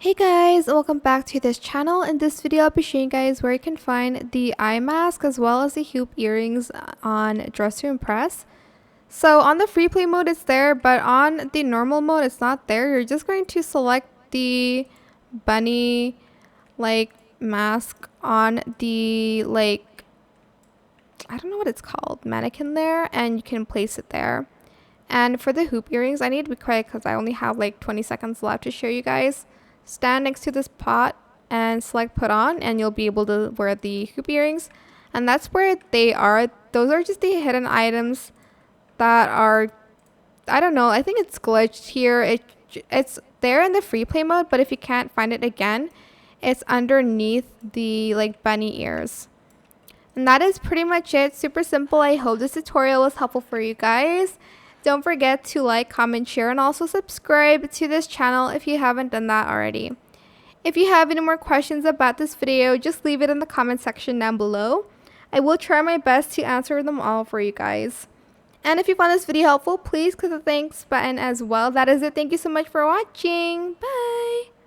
Hey guys, welcome back to this channel. In this video, I'll be showing you guys where you can find the eye mask as well as the hoop earrings on Dress to Impress. So on the free play mode, it's there, but on the normal mode, it's not there. You're just going to select the bunny mask on the I don't know what it's called, mannequin there, and you can place it there. And for the hoop earrings, I need to be quick because I only have like 20 seconds left to show you guys. Stand next to this pot and select put on, and you'll be able to wear the hoop earrings. And that's where they are. Those are just the hidden items that are, I don't know, I think it's glitched here. It's there in the free play mode, but if you can't find it again, it's underneath the bunny ears. And that is pretty much it. Super simple. I hope this tutorial was helpful for you guys. Don't forget to like, comment, share, and also subscribe to this channel if you haven't done that already. If you have any more questions about this video, just leave it in the comment section down below. I will try my best to answer them all for you guys. And if you found this video helpful, please click the thanks button as well. That is it. Thank you so much for watching. Bye!